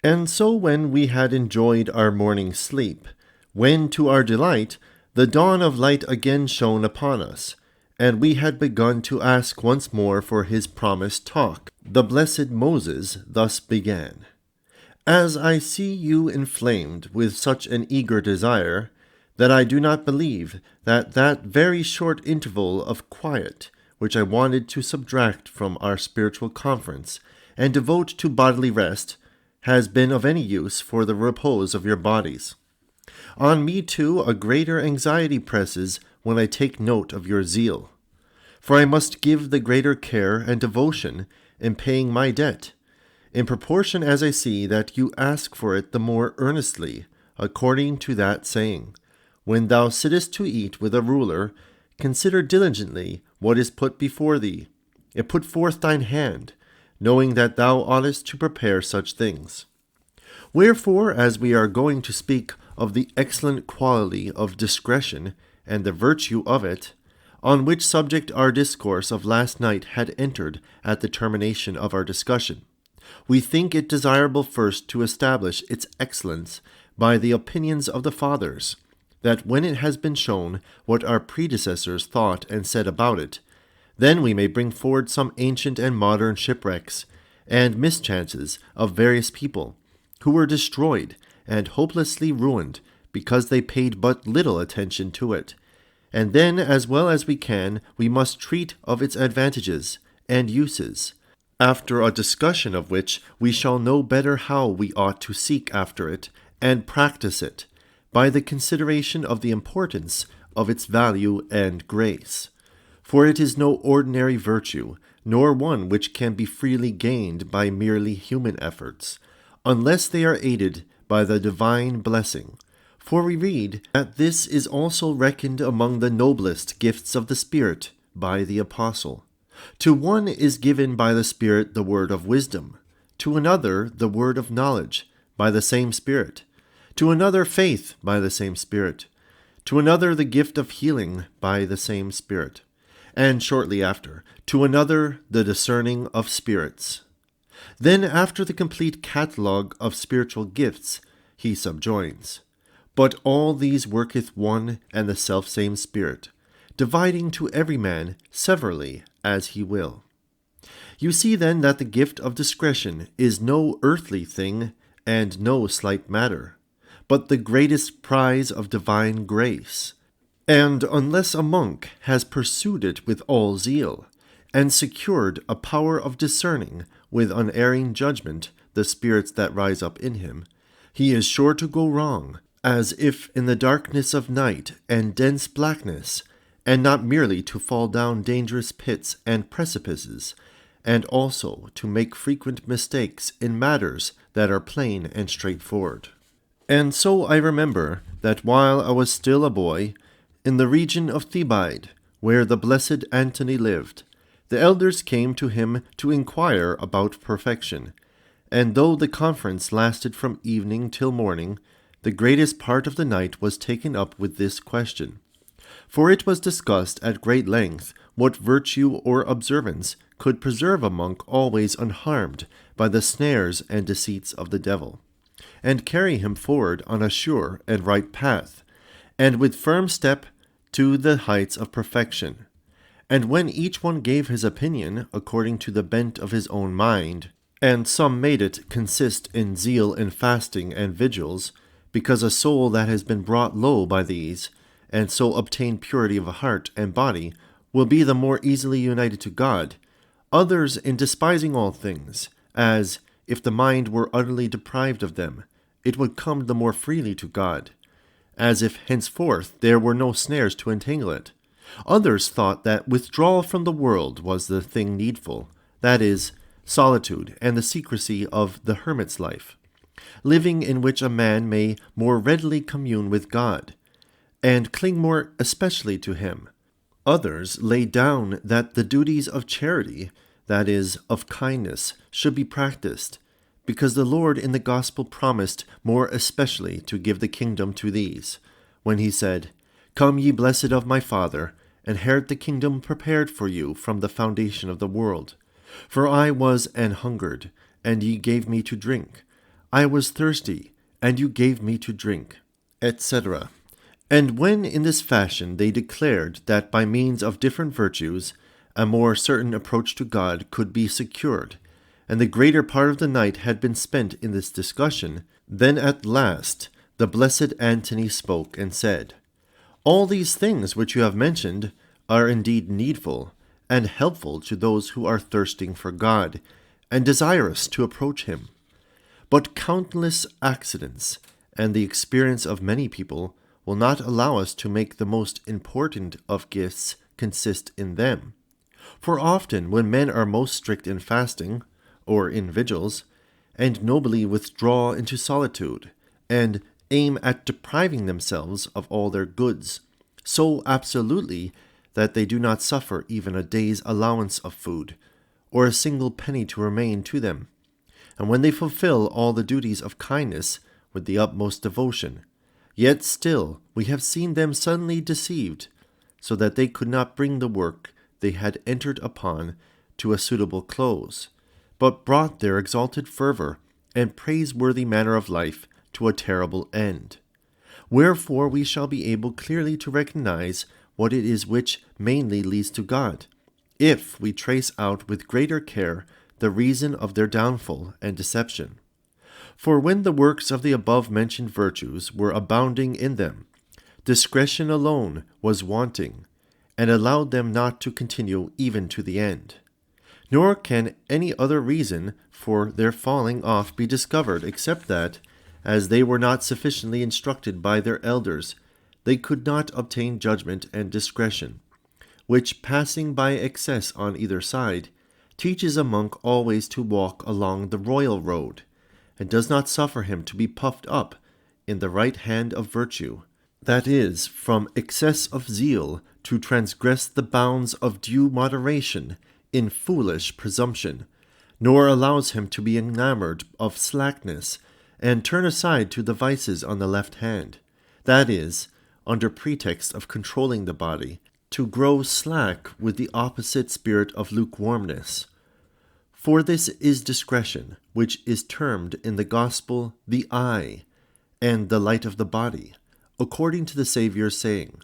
And so when we had enjoyed our morning sleep, when to our delight the dawn of light again shone upon us, and we had begun to ask once more for his promised talk, the blessed Moses thus began. As I see you inflamed with such an eager desire, that I do not believe that that very short interval of quiet which I wanted to subtract from our spiritual conference and devote to bodily rest has been of any use for the repose of your bodies. On me too a greater anxiety presses when I take note of your zeal. For I must give the greater care and devotion in paying my debt, in proportion as I see that you ask for it the more earnestly, according to that saying, When thou sittest to eat with a ruler, consider diligently what is put before thee, and put forth thine hand, knowing that thou oughtest to prepare such things. Wherefore, as we are going to speak of the excellent quality of discretion and the virtue of it, on which subject our discourse of last night had entered at the termination of our discussion, we think it desirable first to establish its excellence by the opinions of the Fathers, that when it has been shown what our predecessors thought and said about it, then we may bring forward some ancient and modern shipwrecks and mischances of various people, who were destroyed and hopelessly ruined because they paid but little attention to it. And then, as well as we can, we must treat of its advantages and uses, after a discussion of which we shall know better how we ought to seek after it and practice it, by the consideration of the importance of its value and grace. For it is no ordinary virtue, nor one which can be freely gained by merely human efforts, unless they are aided by the divine blessing. For we read that this is also reckoned among the noblest gifts of the Spirit by the Apostle. To one is given by the Spirit the word of wisdom, to another the word of knowledge by the same Spirit, to another faith by the same Spirit, to another the gift of healing by the same Spirit, and shortly after, to another the discerning of spirits. Then after the complete catalogue of spiritual gifts, he subjoins, But all these worketh one and the selfsame Spirit, dividing to every man severally as he will. You see then that the gift of discretion is no earthly thing and no slight matter, but the greatest prize of divine grace. And unless a monk has pursued it with all zeal, and secured a power of discerning with unerring judgment the spirits that rise up in him, he is sure to go wrong, as if in the darkness of night and dense blackness, and not merely to fall down dangerous pits and precipices, and also to make frequent mistakes in matters that are plain and straightforward. And so I remember that while I was still a boy, in the region of Thebaid, where the blessed Antony lived, the elders came to him to inquire about perfection, and though the conference lasted from evening till morning, the greatest part of the night was taken up with this question. For it was discussed at great length what virtue or observance could preserve a monk always unharmed by the snares and deceits of the devil, and carry him forward on a sure and right path, and with firm step to the heights of perfection. And when each one gave his opinion according to the bent of his own mind, and some made it consist in zeal in fasting and vigils, because a soul that has been brought low by these, and so obtained purity of heart and body, will be the more easily united to God, others in despising all things, as, if the mind were utterly deprived of them, it would come the more freely to God, as if henceforth there were no snares to entangle it. Others thought that withdrawal from the world was the thing needful, that is, solitude and the secrecy of the hermit's life, living in which a man may more readily commune with God, and cling more especially to him. Others laid down that the duties of charity, that is, of kindness, should be practiced, because the Lord in the gospel promised more especially to give the kingdom to these, when he said, Come ye blessed of my Father, inherit the kingdom prepared for you from the foundation of the world. For I was an hungered, and ye gave me to drink. I was thirsty, and you gave me to drink, etc. And when in this fashion they declared that by means of different virtues a more certain approach to God could be secured, and the greater part of the night had been spent in this discussion, then at last the blessed Antony spoke and said, "All these things which you have mentioned are indeed needful and helpful to those who are thirsting for God and desirous to approach Him. But countless accidents and the experience of many people will not allow us to make the most important of gifts consist in them. For often when men are most strict in fasting, or in vigils, and nobly withdraw into solitude, and aim at depriving themselves of all their goods, so absolutely that they do not suffer even a day's allowance of food, or a single penny to remain to them, and when they fulfill all the duties of kindness with the utmost devotion, yet still we have seen them suddenly deceived, so that they could not bring the work they had entered upon to a suitable close, but brought their exalted fervor and praiseworthy manner of life to a terrible end. Wherefore we shall be able clearly to recognize what it is which mainly leads to God, if we trace out with greater care the reason of their downfall and deception. For when the works of the above-mentioned virtues were abounding in them, discretion alone was wanting, and allowed them not to continue even to the end. Nor can any other reason for their falling off be discovered except that, as they were not sufficiently instructed by their elders, they could not obtain judgment and discretion, which, passing by excess on either side, teaches a monk always to walk along the royal road, and does not suffer him to be puffed up in the right hand of virtue, that is, from excess of zeal to transgress the bounds of due moderation in foolish presumption, nor allows him to be enamored of slackness, and turn aside to the vices on the left hand, that is, under pretext of controlling the body, to grow slack with the opposite spirit of lukewarmness. For this is discretion, which is termed in the gospel the eye, and the light of the body, according to the Saviour's saying,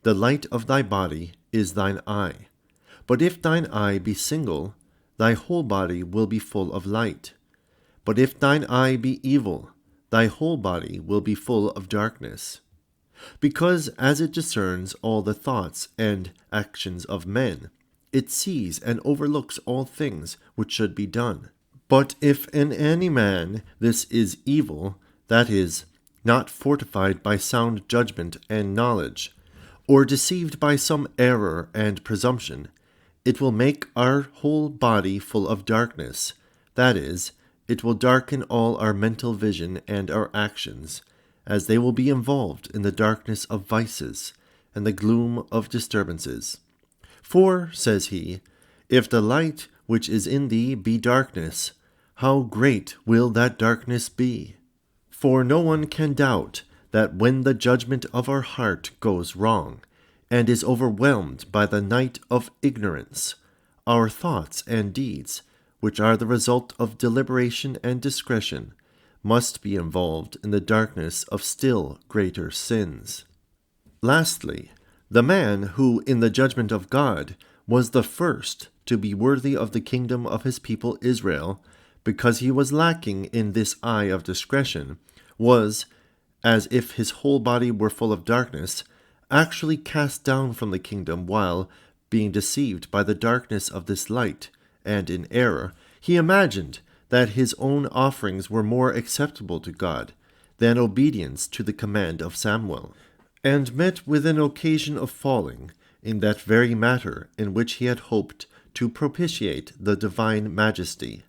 "The light of thy body is thine eye. But if thine eye be single, thy whole body will be full of light. But if thine eye be evil, thy whole body will be full of darkness. Because as it discerns all the thoughts and actions of men, it sees and overlooks all things which should be done. But if in any man this is evil, that is, not fortified by sound judgment and knowledge, or deceived by some error and presumption, it will make our whole body full of darkness, that is, it will darken all our mental vision and our actions, as they will be involved in the darkness of vices and the gloom of disturbances. For, says he, if the light which is in thee be darkness, how great will that darkness be? For no one can doubt that when the judgment of our heart goes wrong, and is overwhelmed by the night of ignorance, our thoughts and deeds, which are the result of deliberation and discretion, must be involved in the darkness of still greater sins. Lastly, the man who, in the judgment of God, was the first to be worthy of the kingdom of his people Israel, because he was lacking in this eye of discretion, was, as if his whole body were full of darkness, actually cast down from the kingdom while, being deceived by the darkness of this light, and in error, he imagined that his own offerings were more acceptable to God than obedience to the command of Samuel, and met with an occasion of falling in that very matter in which he had hoped to propitiate the divine majesty.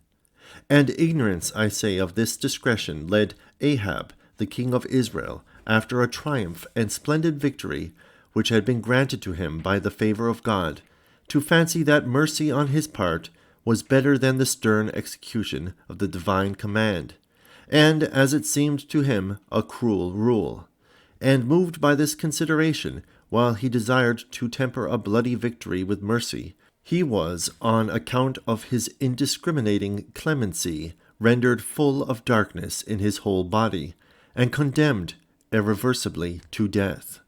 And ignorance, I say, of this discretion led Ahab, the king of Israel, after a triumph and splendid victory which had been granted to him by the favor of God, to fancy that mercy on his part was better than the stern execution of the divine command, and, as it seemed to him, a cruel rule. And moved by this consideration, while he desired to temper a bloody victory with mercy, he was, on account of his indiscriminating clemency, rendered full of darkness in his whole body, and condemned irreversibly to death.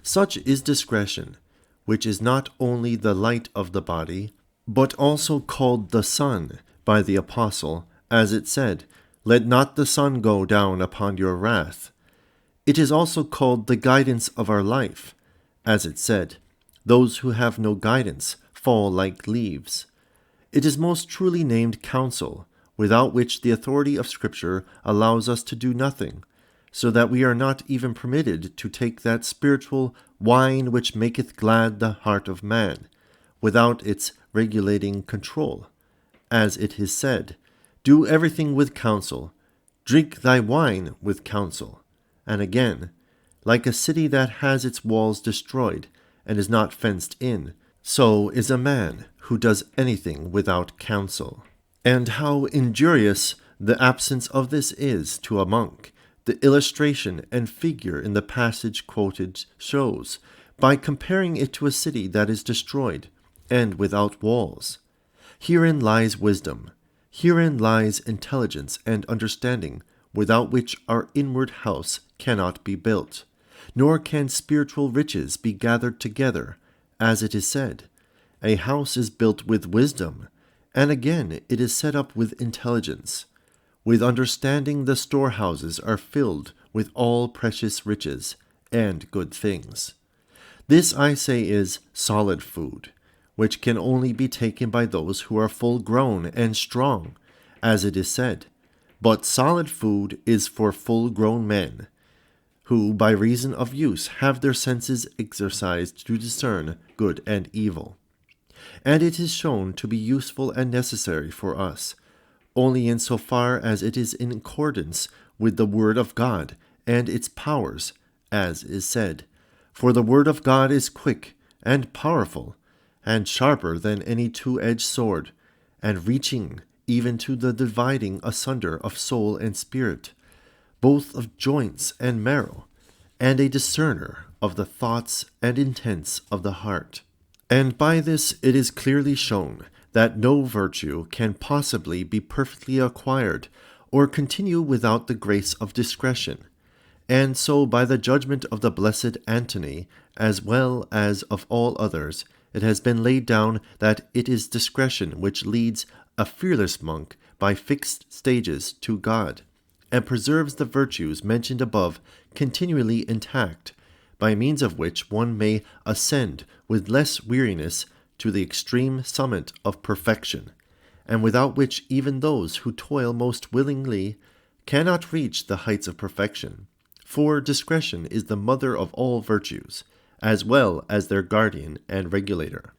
Such is discretion, which is not only the light of the body, but also called the sun by the apostle, as it said, "Let not the sun go down upon your wrath." It is also called the guidance of our life, as it said, "Those who have no guidance fall like leaves." It is most truly named counsel, without which the authority of Scripture allows us to do nothing, so that we are not even permitted to take that spiritual wine which maketh glad the heart of man, without its regulating control. As it is said, "Do everything with counsel, drink thy wine with counsel." And again, "Like a city that has its walls destroyed, and is not fenced in, so is a man who does anything without counsel." And how injurious the absence of this is to a monk, the illustration and figure in the passage quoted shows, by comparing it to a city that is destroyed, and without walls. Herein lies wisdom, herein lies intelligence and understanding, without which our inward house cannot be built, nor can spiritual riches be gathered together, as it is said, "A house is built with wisdom," and again it is set up with intelligence. With understanding the storehouses are filled with all precious riches and good things. This, I say, is solid food, which can only be taken by those who are full grown and strong, as it is said, "But solid food is for full grown men, who by reason of use have their senses exercised to discern good and evil." And it is shown to be useful and necessary for us, only in so far as it is in accordance with the Word of God and its powers, as is said, "For the Word of God is quick and powerful, and sharper than any two-edged sword, and reaching even to the dividing asunder of soul and spirit, both of joints and marrow, and a discerner of the thoughts and intents of the heart." And by this it is clearly shown that no virtue can possibly be perfectly acquired or continue without the grace of discretion. And so by the judgment of the blessed Antony, as well as of all others, it has been laid down that it is discretion which leads a fearless monk by fixed stages to God, and preserves the virtues mentioned above continually intact, by means of which one may ascend with less weariness to the extreme summit of perfection, and without which even those who toil most willingly cannot reach the heights of perfection. For discretion is the mother of all virtues, as well as their guardian and regulator.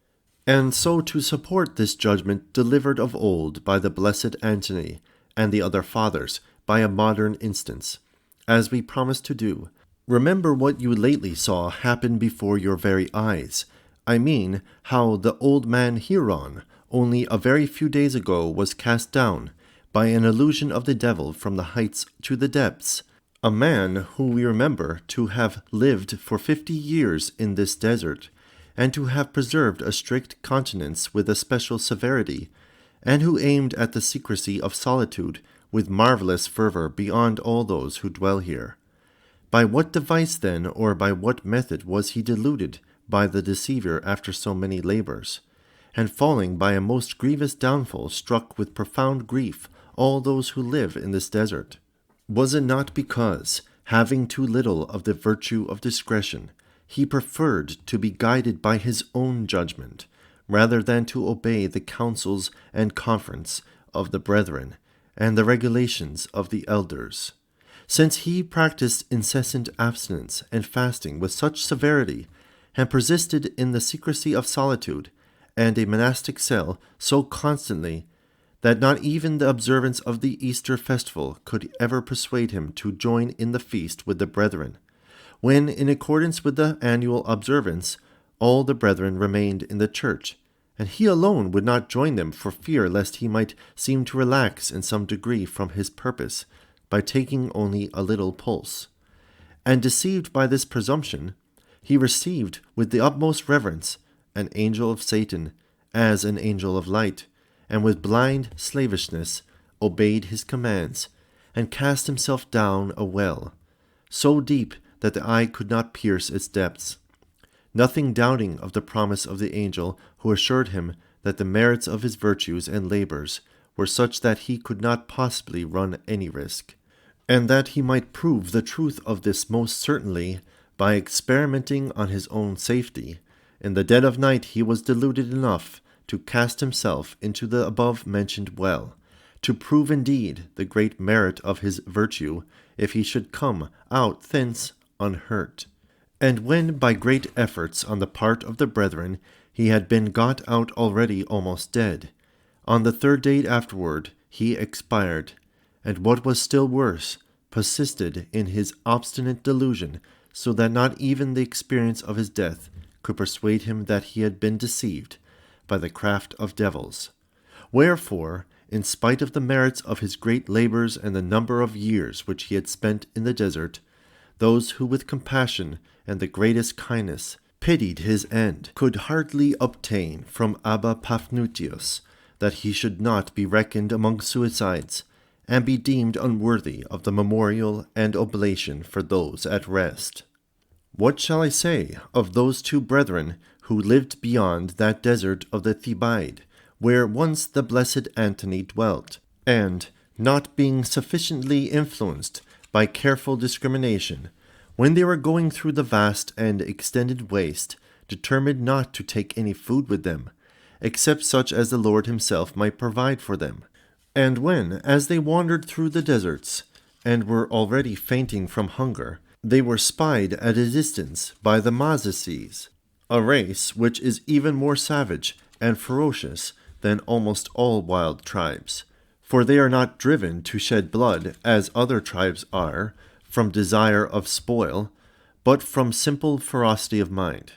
And so to support this judgment delivered of old by the blessed Antony and the other fathers by a modern instance, as we promise to do, remember what you lately saw happen before your very eyes. I mean, how the old man Hieron, only a very few days ago, was cast down by an illusion of the devil from the heights to the depths, a man who we remember to have lived for 50 years in this desert, and to have preserved a strict continence with a special severity, and who aimed at the secrecy of solitude with marvelous fervor beyond all those who dwell here. By what device then, or by what method was he deluded by the deceiver after so many labors, and falling by a most grievous downfall struck with profound grief all those who live in this desert? Was it not because, having too little of the virtue of discretion, he preferred to be guided by his own judgment, rather than to obey the counsels and conference of the brethren, and the regulations of the elders? Since he practiced incessant abstinence and fasting with such severity, and persisted in the secrecy of solitude and a monastic cell so constantly, that not even the observance of the Easter festival could ever persuade him to join in the feast with the brethren, when, in accordance with the annual observance, all the brethren remained in the church, and he alone would not join them for fear lest he might seem to relax in some degree from his purpose, by taking only a little pulse. And deceived by this presumption, he received with the utmost reverence an angel of Satan as an angel of light, and with blind slavishness obeyed his commands, and cast himself down a well, so deep that the eye could not pierce its depths, nothing doubting of the promise of the angel who assured him that the merits of his virtues and labors were such that he could not possibly run any risk, and that he might prove the truth of this most certainly by experimenting on his own safety. In the dead of night he was deluded enough to cast himself into the above-mentioned well, to prove indeed the great merit of his virtue if he should come out thence unhurt. And when by great efforts on the part of the brethren he had been got out already almost dead, on the 3rd day afterward he expired, and what was still worse, persisted in his obstinate delusion, so that not even the experience of his death could persuade him that he had been deceived by the craft of devils. Wherefore, in spite of the merits of his great labors and the number of years which he had spent in the desert, those who with compassion and the greatest kindness pitied his end could hardly obtain from Abba Paphnutius that he should not be reckoned among suicides, and be deemed unworthy of the memorial and oblation for those at rest. What shall I say of those 2 brethren who lived beyond that desert of the Thebaid, where once the blessed Antony dwelt, and, not being sufficiently influenced by careful discrimination, when they were going through the vast and extended waste, determined not to take any food with them, except such as the Lord himself might provide for them. And when, as they wandered through the deserts, and were already fainting from hunger, they were spied at a distance by the Mazaces, a race which is even more savage and ferocious than almost all wild tribes, for they are not driven to shed blood as other tribes are, from desire of spoil, but from simple ferocity of mind.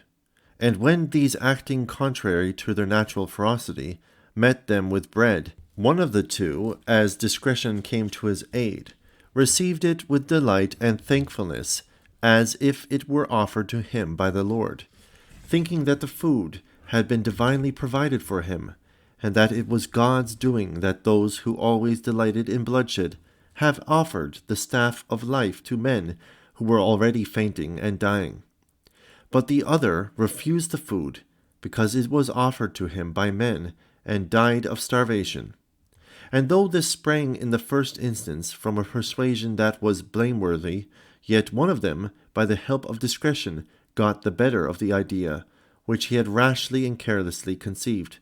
And when these acting contrary to their natural ferocity met them with bread, one of the 2, as discretion came to his aid, received it with delight and thankfulness, as if it were offered to him by the Lord, thinking that the food had been divinely provided for him, and that it was God's doing that those who always delighted in bloodshed have offered the staff of life to men who were already fainting and dying. But the other refused the food, because it was offered to him by men, and died of starvation. And though this sprang in the first instance from a persuasion that was blameworthy, yet one of them, by the help of discretion, got the better of the idea, which he had rashly and carelessly conceived.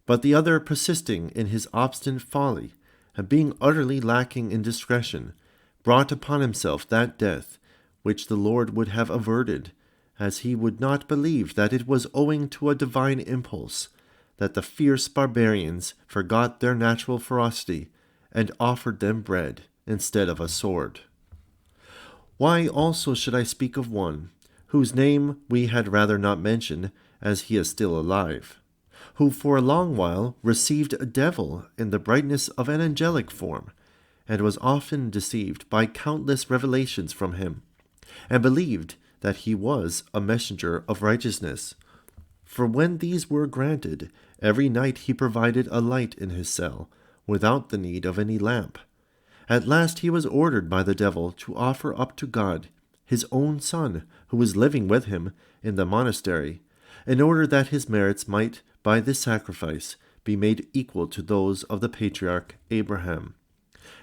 But the other, persisting in his obstinate folly, and being utterly lacking in discretion, brought upon himself that death which the Lord would have averted, as he would not believe that it was owing to a divine impulse that the fierce barbarians forgot their natural ferocity and offered them bread instead of a sword. Why also should I speak of one, whose name we had rather not mention, as he is still alive, who for a long while received a devil in the brightness of an angelic form, and was often deceived by countless revelations from him, and believed that he was a messenger of righteousness. For when these were granted, every night he provided a light in his cell, without the need of any lamp. At last he was ordered by the devil to offer up to God his own son, who was living with him in the monastery, in order that his merits might, by this sacrifice, be made equal to those of the patriarch Abraham.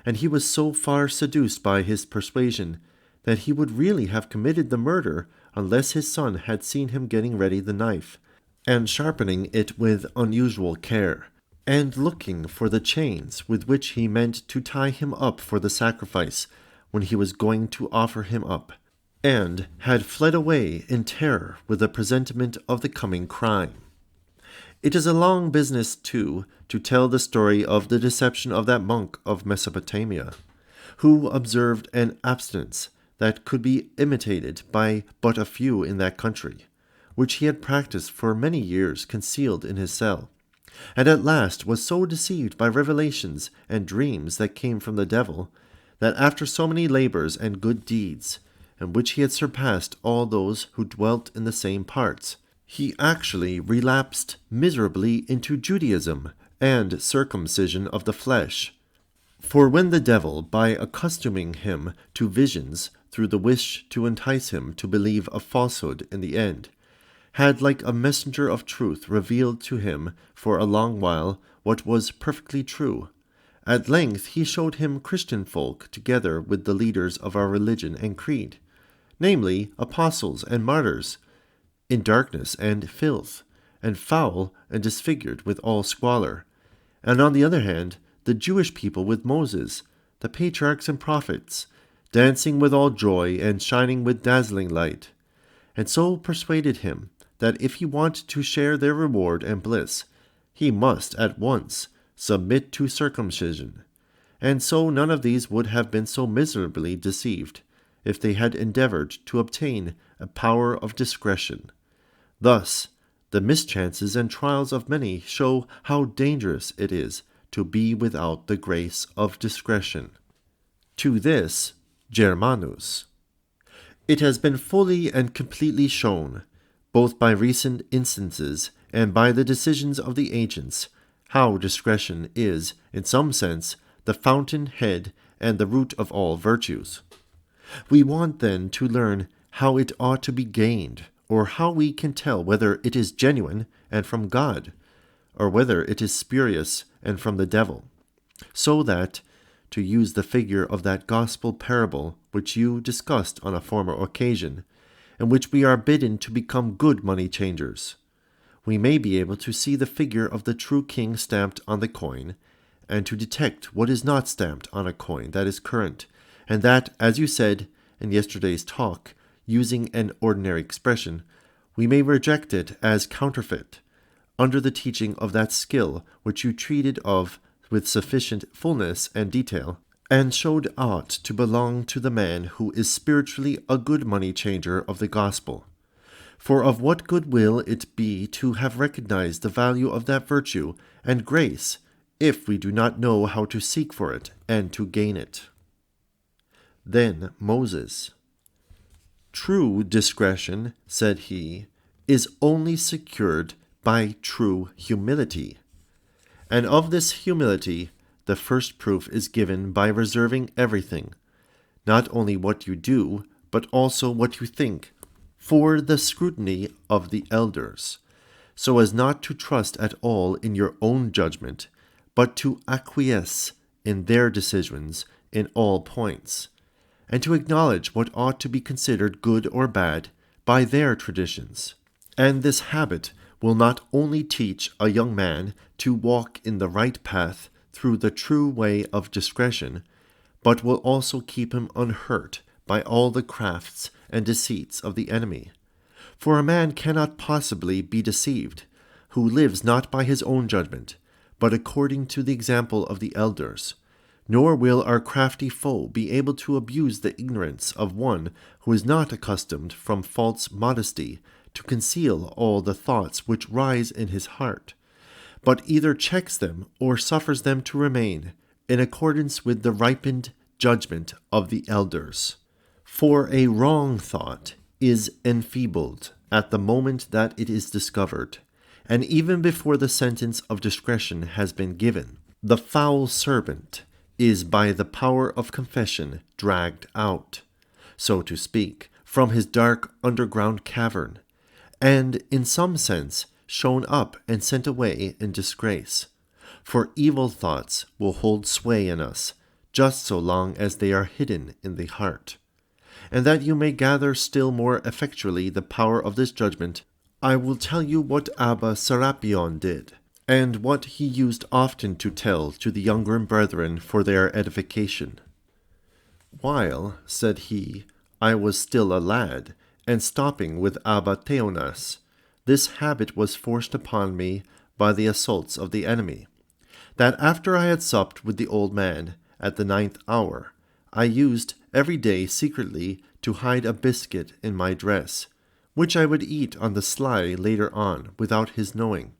And he was so far seduced by his persuasion that he would really have committed the murder unless his son had seen him getting ready the knife, and sharpening it with unusual care, and looking for the chains with which he meant to tie him up for the sacrifice when he was going to offer him up, and had fled away in terror with a presentiment of the coming crime. It is a long business, too, to tell the story of the deception of that monk of Mesopotamia, who observed an abstinence that could be imitated by but a few in that country, which he had practiced for many years concealed in his cell, and at last was so deceived by revelations and dreams that came from the devil, that after so many labors and good deeds, in which he had surpassed all those who dwelt in the same parts, he actually relapsed miserably into Judaism and circumcision of the flesh. For when the devil, by accustoming him to visions through the wish to entice him to believe a falsehood in the end, had like a messenger of truth revealed to him for a long while what was perfectly true, at length he showed him Christian folk together with the leaders of our religion and creed, namely apostles and martyrs, in darkness and filth, and foul and disfigured with all squalor, and on the other hand the Jewish people with Moses, the patriarchs and prophets, dancing with all joy and shining with dazzling light, and so persuaded him that if he wanted to share their reward and bliss, he must at once submit to circumcision, and so none of these would have been so miserably deceived, if they had endeavored to obtain a power of discretion. Thus, the mischances and trials of many show how dangerous it is to be without the grace of discretion. To this, Germanus. It has been fully and completely shown, both by recent instances and by the decisions of the ancients, how discretion is, in some sense, the fountain head and the root of all virtues. We want then to learn how it ought to be gained, or how we can tell whether it is genuine and from God, or whether it is spurious and from the devil, so that, to use the figure of that gospel parable which you discussed on a former occasion, in which we are bidden to become good money changers, we may be able to see the figure of the true king stamped on the coin, and to detect what is not stamped on a coin that is current, and that, as you said in yesterday's talk, using an ordinary expression, we may reject it as counterfeit, under the teaching of that skill which you treated of with sufficient fullness and detail, and showed ought to belong to the man who is spiritually a good money changer of the gospel. For of what good will it be to have recognized the value of that virtue and grace, if we do not know how to seek for it and to gain it? Then Moses. True discretion, said he, is only secured by true humility. And of this humility, the first proof is given by reserving everything, not only what you do, but also what you think, for the scrutiny of the elders, so as not to trust at all in your own judgment, but to acquiesce in their decisions in all points, and to acknowledge what ought to be considered good or bad by their traditions. And this habit will not only teach a young man to walk in the right path through the true way of discretion, but will also keep him unhurt by all the crafts and deceits of the enemy. For a man cannot possibly be deceived, who lives not by his own judgment, but according to the example of the elders, nor will our crafty foe be able to abuse the ignorance of one who is not accustomed from false modesty to conceal all the thoughts which rise in his heart, but either checks them or suffers them to remain, in accordance with the ripened judgment of the elders. For a wrong thought is enfeebled at the moment that it is discovered, and even before the sentence of discretion has been given. The foul serpent is by the power of confession dragged out, so to speak, from his dark underground cavern, and in some sense shown up and sent away in disgrace. For evil thoughts will hold sway in us, just so long as they are hidden in the heart. And that you may gather still more effectually the power of this judgment, I will tell you what Abba Serapion did, and what he used often to tell to the younger brethren for their edification. While, said he, I was still a lad, and stopping with Abba Theonas, this habit was forced upon me by the assaults of the enemy, that after I had supped with the old man at the 9th hour, I used every day secretly to hide a biscuit in my dress, which I would eat on the sly later on without his knowing.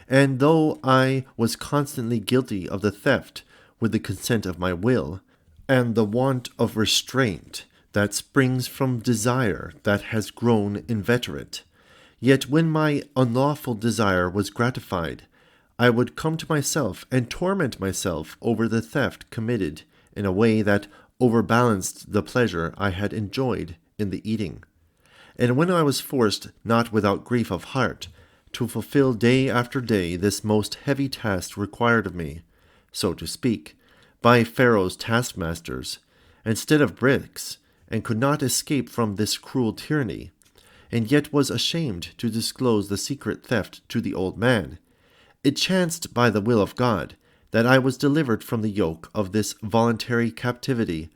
And though I was constantly guilty of the theft with the consent of my will, and the want of restraint that springs from desire that has grown inveterate, yet when my unlawful desire was gratified, I would come to myself and torment myself over the theft committed in a way that overbalanced the pleasure I had enjoyed in the eating. And when I was forced, not without grief of heart, to fulfill day after day this most heavy task required of me, so to speak, by Pharaoh's taskmasters, instead of bricks, and could not escape from this cruel tyranny, and yet was ashamed to disclose the secret theft to the old man, it chanced by the will of God that I was delivered from the yoke of this voluntary captivity,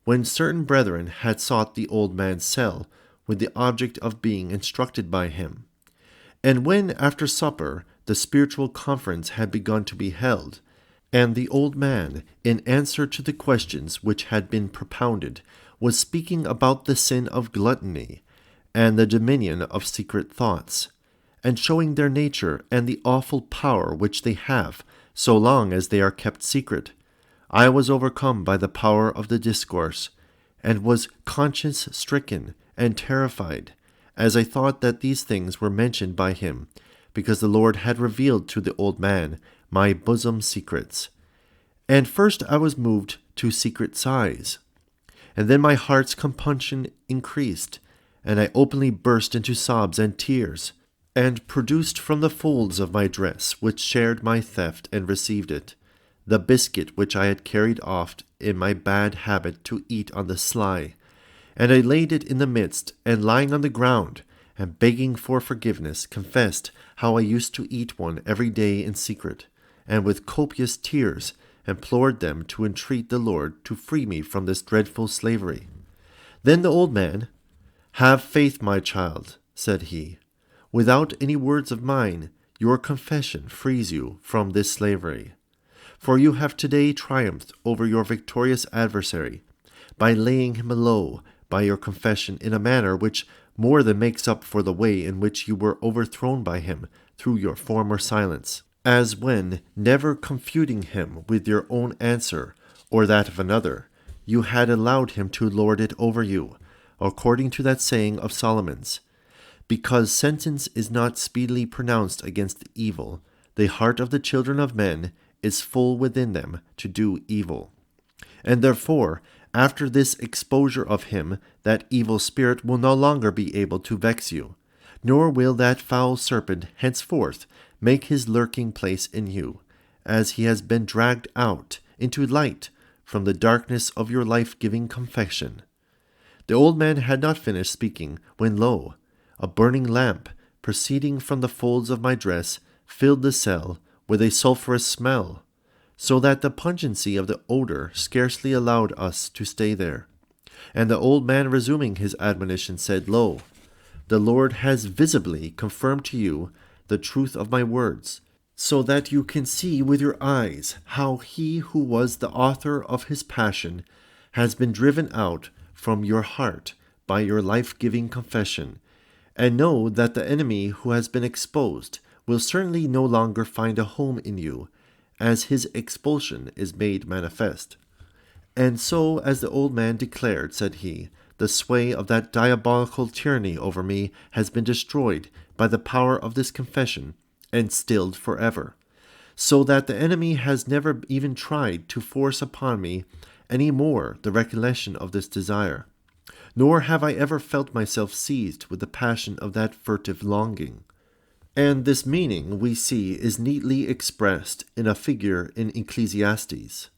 when certain brethren had sought the old man's cell with the object of being instructed by him. And when after supper the spiritual conference had begun to be held, and the old man, in answer to the questions which had been propounded, was speaking about the sin of gluttony, and the dominion of secret thoughts, and showing their nature and the awful power which they have, so long as they are kept secret, I was overcome by the power of the discourse, and was conscience-stricken and terrified, as I thought that these things were mentioned by him, because the Lord had revealed to the old man my bosom secrets. And first I was moved to secret sighs, and then my heart's compunction increased, and I openly burst into sobs and tears, and produced from the folds of my dress, which shared my theft and received it, the biscuit which I had carried oft in my bad habit to eat on the sly, and I laid it in the midst, and lying on the ground, and begging for forgiveness, confessed how I used to eat one every day in secret, and with copious tears implored them to entreat the Lord to free me from this dreadful slavery. Then the old man, "Have faith, my child," said he. "Without any words of mine, your confession frees you from this slavery. For you have today triumphed over your victorious adversary, by laying him low by your confession in a manner which more than makes up for the way in which you were overthrown by him through your former silence, as when, never confuting him with your own answer or that of another, you had allowed him to lord it over you, according to that saying of Solomon's, 'Because sentence is not speedily pronounced against evil, the heart of the children of men is full within them to do evil.' And therefore, after this exposure of him, that evil spirit will no longer be able to vex you, nor will that foul serpent henceforth make his lurking place in you, as he has been dragged out into light from the darkness of your life-giving confession." The old man had not finished speaking, when lo, a burning lamp, proceeding from the folds of my dress, filled the cell with a sulphurous smell, so that the pungency of the odor scarcely allowed us to stay there. And the old man, resuming his admonition, said, "Lo, the Lord has visibly confirmed to you the truth of my words, so that you can see with your eyes how he who was the author of his passion has been driven out from your heart by your life-giving confession, and know that the enemy who has been exposed will certainly no longer find a home in you, as his expulsion is made manifest." And so, as the old man declared, said he, "the sway of that diabolical tyranny over me has been destroyed by the power of this confession, and stilled forever, so that the enemy has never even tried to force upon me any more the recollection of this desire, nor have I ever felt myself seized with the passion of that furtive longing." And this meaning, we see, is neatly expressed in a figure in Ecclesiastes.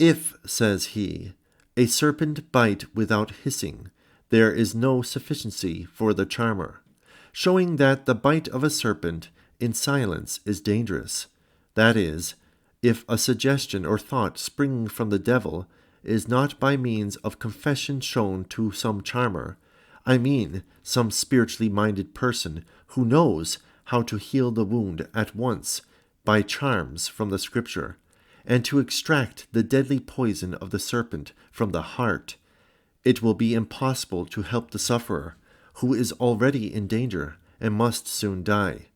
"If," says he, "a serpent bite without hissing, there is no sufficiency for the charmer," showing that the bite of a serpent in silence is dangerous. That is, if a suggestion or thought springing from the devil is not by means of confession shown to some charmer, I mean some spiritually minded person who knows how to heal the wound at once by charms from the Scripture, and to extract the deadly poison of the serpent from the heart, it will be impossible to help the sufferer, who is already in danger and must soon die.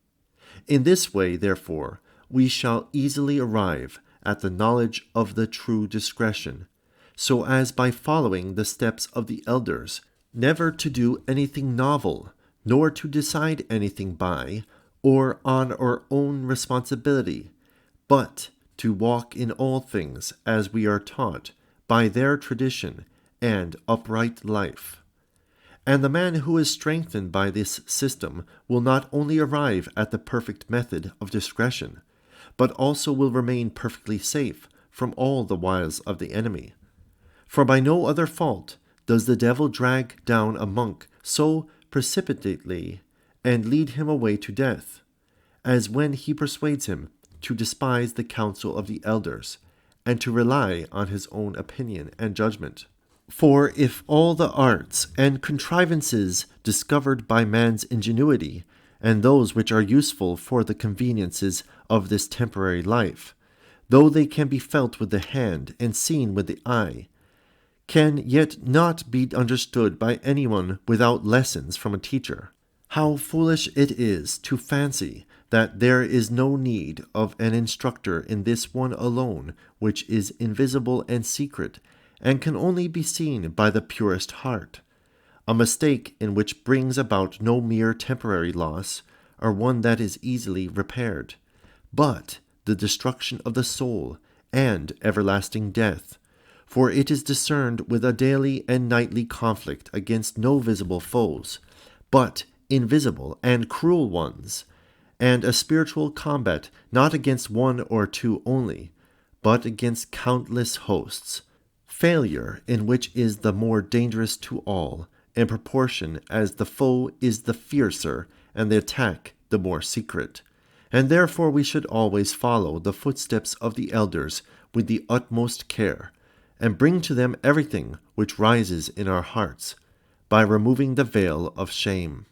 In this way, therefore, we shall easily arrive at the knowledge of the true discretion, so as by following the steps of the elders, never to do anything novel, nor to decide anything by or on our own responsibility, but to walk in all things as we are taught by their tradition and upright life. And the man who is strengthened by this system will not only arrive at the perfect method of discretion, but also will remain perfectly safe from all the wiles of the enemy. For by no other fault does the devil drag down a monk so precipitately and lead him away to death, as when he persuades him to despise the counsel of the elders, and to rely on his own opinion and judgment. For if all the arts and contrivances discovered by man's ingenuity, and those which are useful for the conveniences of this temporary life, though they can be felt with the hand and seen with the eye, can yet not be understood by anyone without lessons from a teacher, how foolish it is to fancy that there is no need of an instructor in this one alone, which is invisible and secret, and can only be seen by the purest heart, a mistake in which brings about no mere temporary loss, or one that is easily repaired, but the destruction of the soul and everlasting death, for it is discerned with a daily and nightly conflict against no visible foes, but invisible and cruel ones, and a spiritual combat not against one or two only, but against countless hosts, failure in which is the more dangerous to all, in proportion as the foe is the fiercer and the attack the more secret. And therefore we should always follow the footsteps of the elders with the utmost care, and bring to them everything which rises in our hearts, by removing the veil of shame.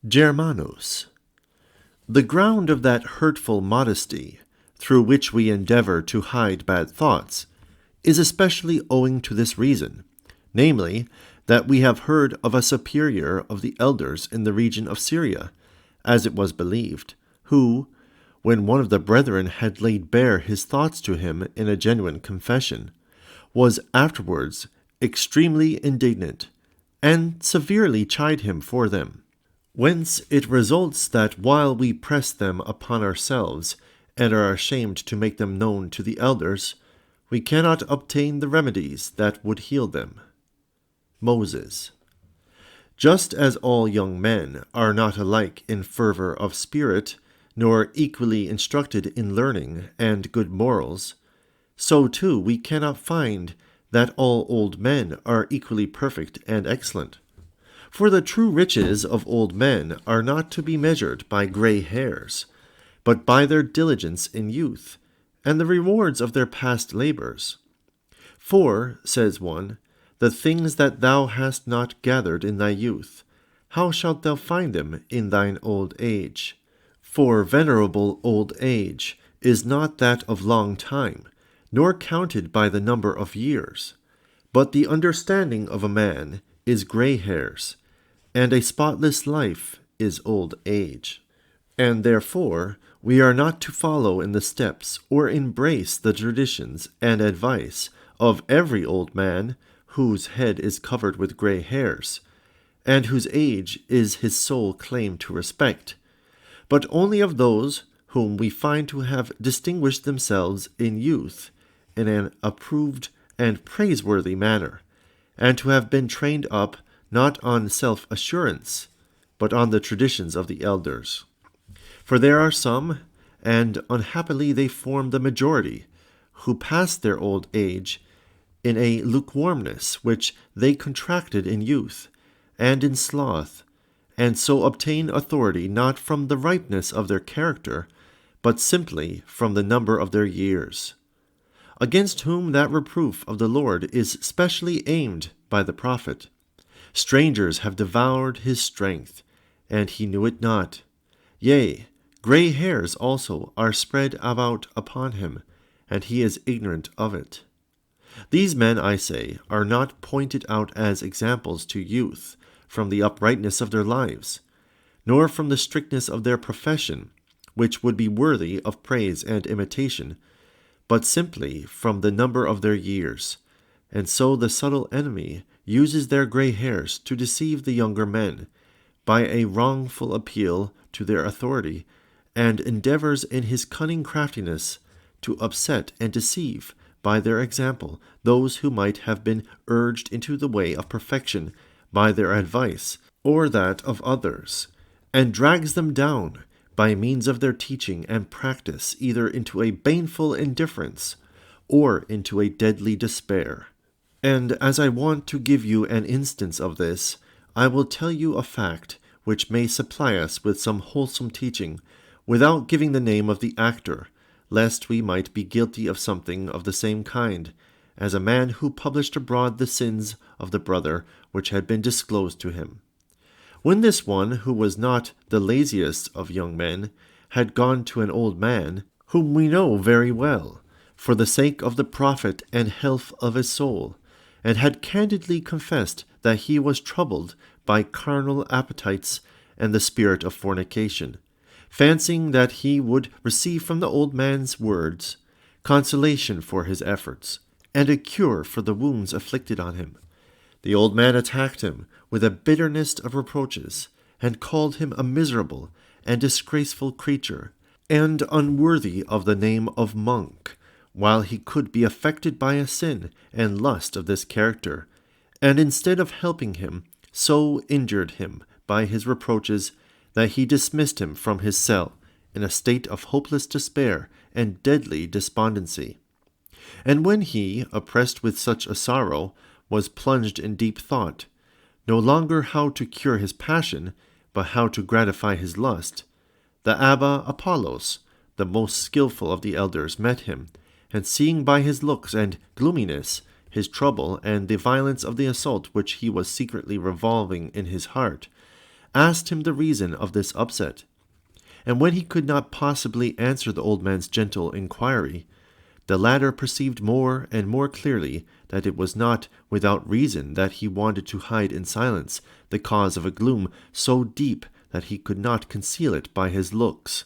Germanus. The ground of that hurtful modesty, through which we endeavor to hide bad thoughts, is especially owing to this reason, namely, that we have heard of a superior of the elders in the region of Syria, as it was believed, who, when one of the brethren had laid bare his thoughts to him in a genuine confession, was afterwards extremely indignant, and severely chid him for them. Whence it results that while we press them upon ourselves, and are ashamed to make them known to the elders, we cannot obtain the remedies that would heal them. Moses. Just as all young men are not alike in fervor of spirit, nor equally instructed in learning and good morals, so too we cannot find that all old men are equally perfect and excellent. For the true riches of old men are not to be measured by gray hairs, but by their diligence in youth, and the rewards of their past labors. For, says one, the things that thou hast not gathered in thy youth, how shalt thou find them in thine old age? For venerable old age is not that of long time, nor counted by the number of years, but the understanding of a man is gray hairs, and a spotless life is old age. And therefore we are not to follow in the steps or embrace the traditions and advice of every old man whose head is covered with gray hairs, and whose age is his sole claim to respect, but only of those whom we find to have distinguished themselves in youth in an approved and praiseworthy manner, and to have been trained up not on self-assurance, but on the traditions of the elders. For there are some, and unhappily they form the majority, who pass their old age in a lukewarmness which they contracted in youth, and in sloth, and so obtain authority not from the ripeness of their character, but simply from the number of their years, against whom that reproof of the Lord is specially aimed by the prophet. Strangers have devoured his strength, and he knew it not. Yea, gray hairs also are spread about upon him, and he is ignorant of it. These men, I say, are not pointed out as examples to youth from the uprightness of their lives, nor from the strictness of their profession, which would be worthy of praise and imitation, but simply from the number of their years. And so the subtle enemy uses their gray hairs to deceive the younger men, by a wrongful appeal to their authority, and endeavors in his cunning craftiness to upset and deceive by their example those who might have been urged into the way of perfection by their advice or that of others, and drags them down by means of their teaching and practice either into a baneful indifference or into a deadly despair. And as I want to give you an instance of this, I will tell you a fact which may supply us with some wholesome teaching, without giving the name of the actor, lest we might be guilty of something of the same kind, as a man who published abroad the sins of the brother which had been disclosed to him. When this one, who was not the laziest of young men, had gone to an old man, whom we know very well, for the sake of the profit and health of his soul, and had candidly confessed that he was troubled by carnal appetites and the spirit of fornication, fancying that he would receive from the old man's words consolation for his efforts, and a cure for the wounds afflicted on him. The old man attacked him with a bitterness of reproaches, and called him a miserable and disgraceful creature, and unworthy of the name of monk, while he could be affected by a sin and lust of this character, and instead of helping him, so injured him by his reproaches that he dismissed him from his cell in a state of hopeless despair and deadly despondency. And when he, oppressed with such a sorrow, was plunged in deep thought, no longer how to cure his passion, but how to gratify his lust, the Abba Apollos, the most skilful of the elders, met him, and seeing by his looks and gloominess his trouble and the violence of the assault which he was secretly revolving in his heart, asked him the reason of this upset. And when he could not possibly answer the old man's gentle inquiry, the latter perceived more and more clearly that it was not without reason that he wanted to hide in silence the cause of a gloom so deep that he could not conceal it by his looks,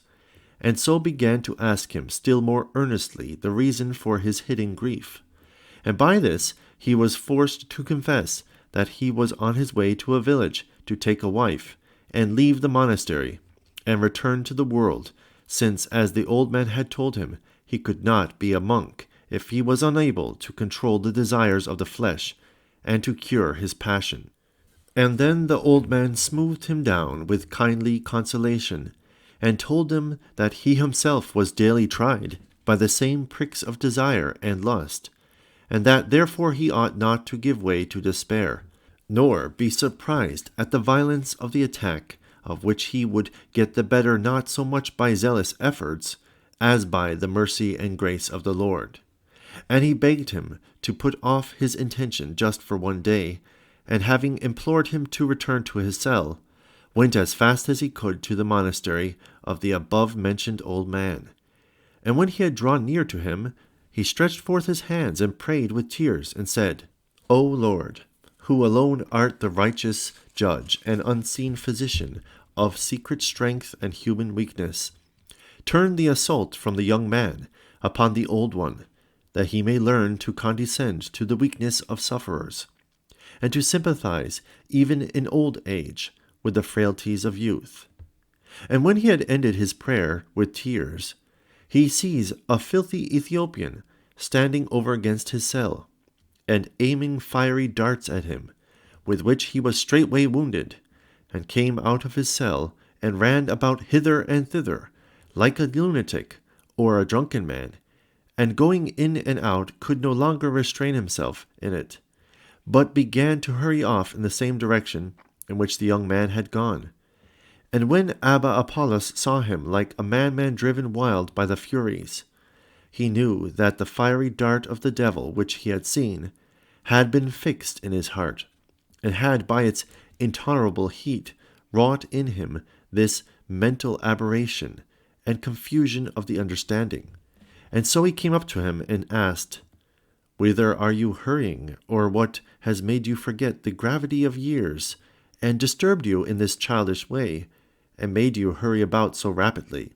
and so began to ask him still more earnestly the reason for his hidden grief. And by this he was forced to confess that he was on his way to a village to take a wife, and leave the monastery, and return to the world, since, as the old man had told him, he could not be a monk if he was unable to control the desires of the flesh, and to cure his passion. And then the old man smoothed him down with kindly consolation, and told him that he himself was daily tried by the same pricks of desire and lust, and that therefore he ought not to give way to despair, nor be surprised at the violence of the attack, of which he would get the better not so much by zealous efforts as by the mercy and grace of the Lord. And he begged him to put off his intention just for one day, and having implored him to return to his cell, went as fast as he could to the monastery of the above-mentioned old man. And when he had drawn near to him, he stretched forth his hands and prayed with tears, and said, O Lord, who alone art the righteous judge and unseen physician of secret strength and human weakness, turn the assault from the young man upon the old one, that he may learn to condescend to the weakness of sufferers, and to sympathize even in old age with the frailties of youth. And when he had ended his prayer with tears, he sees a filthy Ethiopian standing over against his cell, and aiming fiery darts at him, with which he was straightway wounded, and came out of his cell, and ran about hither and thither, like a lunatic or a drunken man, and going in and out could no longer restrain himself in it, but began to hurry off in the same direction in which the young man had gone. And when Abba Apollos saw him like a madman driven wild by the Furies, he knew that the fiery dart of the devil which he had seen had been fixed in his heart, and had by its intolerable heat wrought in him this mental aberration and confusion of the understanding. And so he came up to him and asked, Whither are you hurrying, or what has made you forget the gravity of years, and disturbed you in this childish way, and made you hurry about so rapidly?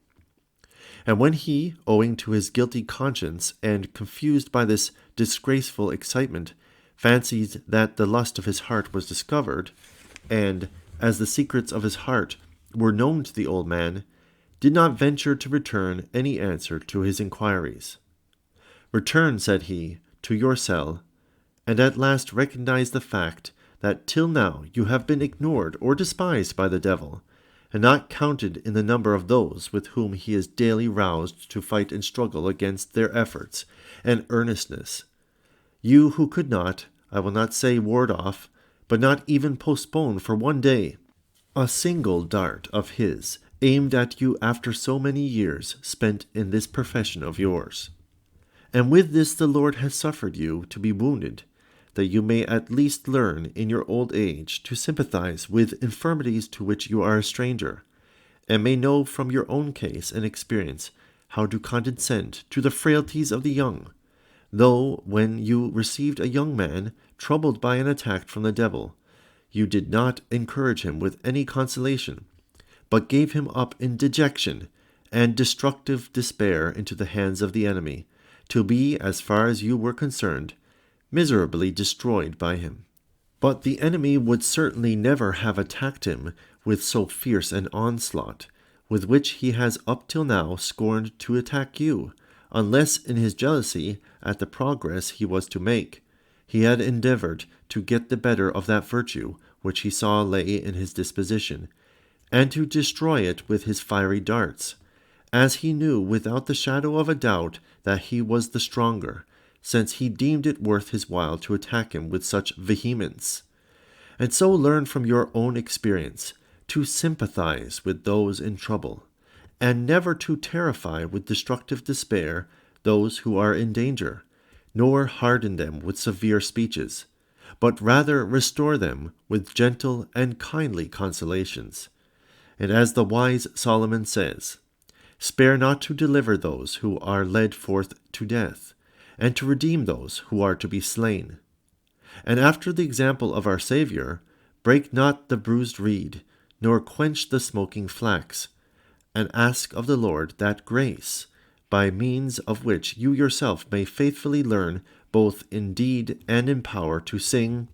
And when he, owing to his guilty conscience, and confused by this disgraceful excitement, fancied that the lust of his heart was discovered, and, as the secrets of his heart were known to the old man, did not venture to return any answer to his inquiries. "Return," said he, "to your cell, and at last recognize the fact that till now you have been ignored or despised by the devil, and not counted in the number of those with whom he is daily roused to fight and struggle against their efforts and earnestness. You who could not, I will not say ward off, but not even postpone for one day, a single dart of his aimed at you after so many years spent in this profession of yours. And with this the Lord has suffered you to be wounded, that you may at least learn in your old age to sympathize with infirmities to which you are a stranger, and may know from your own case and experience how to condescend to the frailties of the young, though when you received a young man troubled by an attack from the devil, you did not encourage him with any consolation, but gave him up in dejection and destructive despair into the hands of the enemy, to be, as far as you were concerned, miserably destroyed by him. But the enemy would certainly never have attacked him with so fierce an onslaught, with which he has up till now scorned to attack you, unless in his jealousy at the progress he was to make, he had endeavored to get the better of that virtue which he saw lay in his disposition, and to destroy it with his fiery darts, as he knew without the shadow of a doubt that he was the stronger, since he deemed it worth his while to attack him with such vehemence. And so learn from your own experience to sympathize with those in trouble, and never to terrify with destructive despair those who are in danger, nor harden them with severe speeches, but rather restore them with gentle and kindly consolations. And as the wise Solomon says, "Spare not to deliver those who are led forth to death, and to redeem those who are to be slain." And after the example of our Saviour, break not the bruised reed, nor quench the smoking flax, and ask of the Lord that grace, by means of which you yourself may faithfully learn both in deed and in power to sing,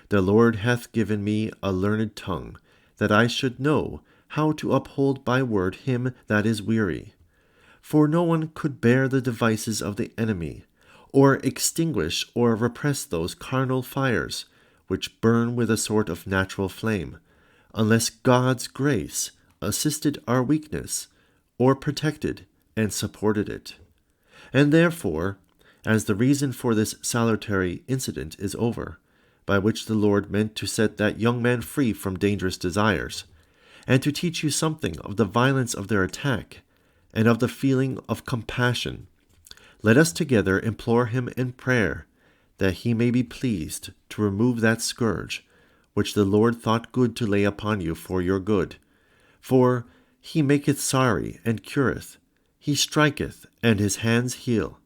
"The Lord hath given me a learned tongue, that I should know how to uphold by word him that is weary." For no one could bear the devices of the enemy, or extinguish or repress those carnal fires which burn with a sort of natural flame, unless God's grace assisted our weakness, or protected and supported it. And therefore, as the reason for this salutary incident is over, by which the Lord meant to set that young man free from dangerous desires, and to teach you something of the violence of their attack, and of the feeling of compassion, let us together implore him in prayer, that he may be pleased to remove that scourge, which the Lord thought good to lay upon you for your good. For he maketh sorry and cureth, he striketh, and his hands heal.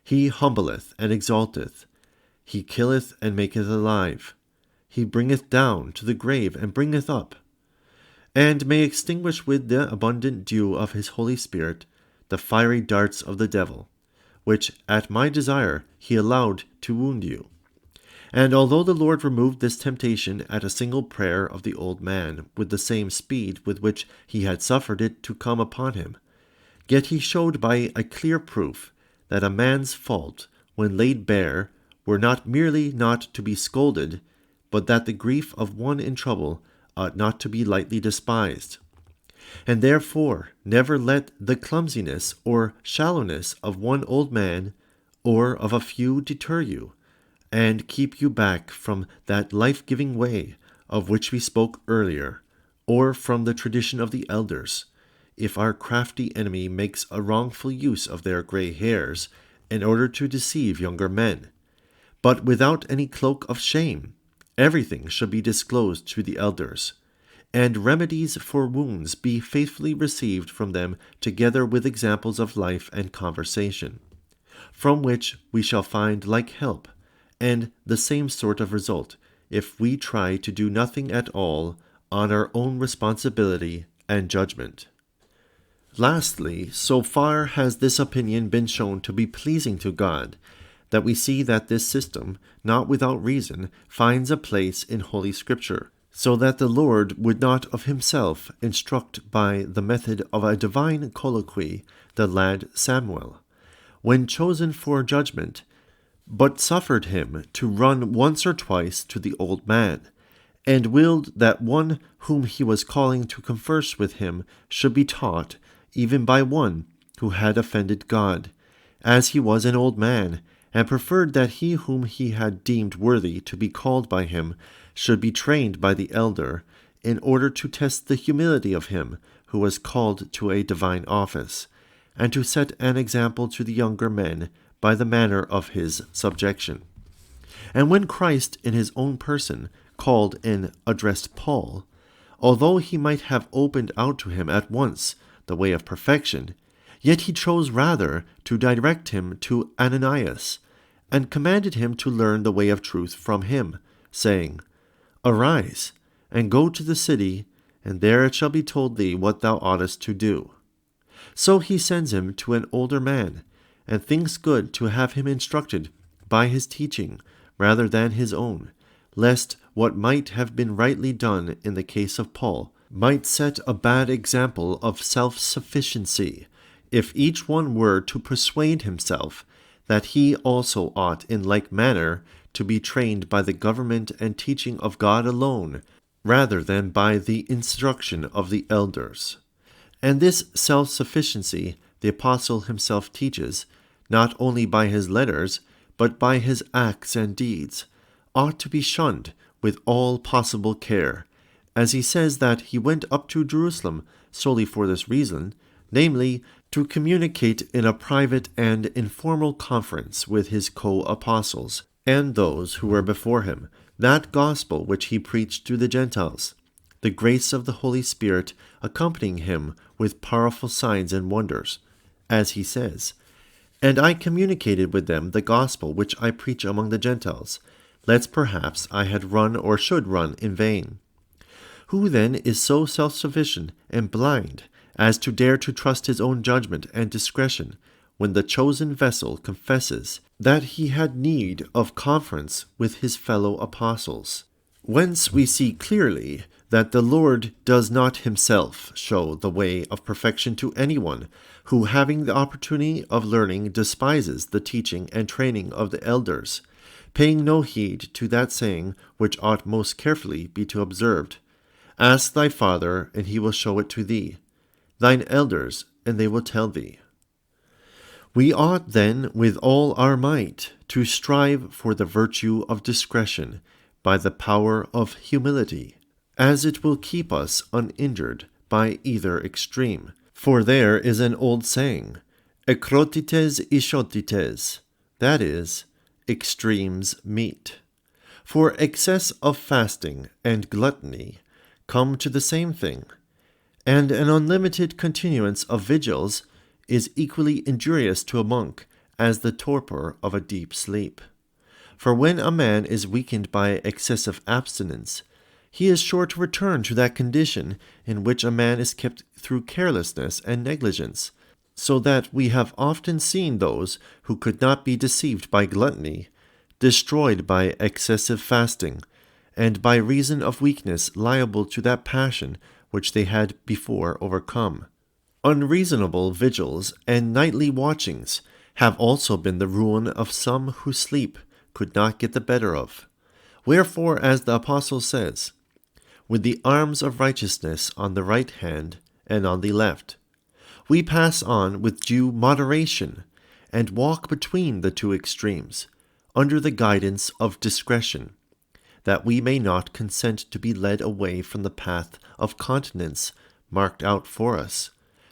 He humbleth and exalteth, he killeth and maketh alive. He bringeth down to the grave and bringeth up, and may extinguish with the abundant dew of his Holy Spirit the fiery darts of the devil, which at my desire he allowed to wound you. And although the Lord removed this temptation at a single prayer of the old man with the same speed with which he had suffered it to come upon him, yet he showed by a clear proof that a man's fault, when laid bare, were not merely not to be scolded, but that the grief of one in trouble ought not to be lightly despised. And therefore never let the clumsiness or shallowness of one old man or of a few deter you, and keep you back from that life-giving way of which we spoke earlier, or from the tradition of the elders, if our crafty enemy makes a wrongful use of their gray hairs in order to deceive younger men. But without any cloak of shame, everything should be disclosed to the elders, and remedies for wounds be faithfully received from them together with examples of life and conversation, from which we shall find like help, and the same sort of result, if we try to do nothing at all on our own responsibility and judgment. Lastly, so far has this opinion been shown to be pleasing to God, that we see that this system, not without reason, finds a place in Holy Scripture, so that the Lord would not of himself instruct by the method of a divine colloquy the lad Samuel, when chosen for judgment, but suffered him to run once or twice to the old man, and willed that one whom he was calling to converse with him should be taught, even by one who had offended God, as he was an old man, and preferred that he whom he had deemed worthy to be called by him should be trained by the elder, in order to test the humility of him who was called to a divine office, and to set an example to the younger men by the manner of his subjection. And when Christ in his own person called and addressed Paul, although he might have opened out to him at once the way of perfection, yet he chose rather to direct him to Ananias, and commanded him to learn the way of truth from him, saying, Arise, and go to the city, and there it shall be told thee what thou oughtest to do. So he sends him to an older man, and thinks good to have him instructed by his teaching rather than his own, lest what might have been rightly done in the case of Paul might set a bad example of self-sufficiency, if each one were to persuade himself that he also ought in like manner to be trained by the government and teaching of God alone, rather than by the instruction of the elders. And this self-sufficiency the apostle himself teaches, not only by his letters, but by his acts and deeds, ought to be shunned with all possible care, as he says that he went up to Jerusalem solely for this reason, namely, to communicate in a private and informal conference with his co-apostles, and those who were before him, that gospel which he preached to the Gentiles, the grace of the Holy Spirit accompanying him with powerful signs and wonders, as he says, And I communicated with them the gospel which I preach among the Gentiles, lest perhaps I had run or should run in vain. Who then is so self-sufficient and blind as to dare to trust his own judgment and discretion, when the chosen vessel confesses that he had need of conference with his fellow apostles? Whence we see clearly that the Lord does not himself show the way of perfection to anyone who, having the opportunity of learning, despises the teaching and training of the elders, paying no heed to that saying which ought most carefully be to observed, Ask thy father, and he will show it to thee, thine elders, and they will tell thee. We ought then with all our might to strive for the virtue of discretion by the power of humility, as it will keep us uninjured by either extreme. For there is an old saying, ekrotites ishotites, that is, extremes meet. For excess of fasting and gluttony come to the same thing, and an unlimited continuance of vigils is equally injurious to a monk as the torpor of a deep sleep. For when a man is weakened by excessive abstinence, he is sure to return to that condition in which a man is kept through carelessness and negligence, so that we have often seen those who could not be deceived by gluttony, destroyed by excessive fasting, and by reason of weakness liable to that passion which they had before overcome. Unreasonable vigils and nightly watchings have also been the ruin of some whose sleep could not get the better of. Wherefore, as the apostle says, with the arms of righteousness on the right hand and on the left, we pass on with due moderation, and walk between the two extremes, under the guidance of discretion, that we may not consent to be led away from the path of continence marked out for us,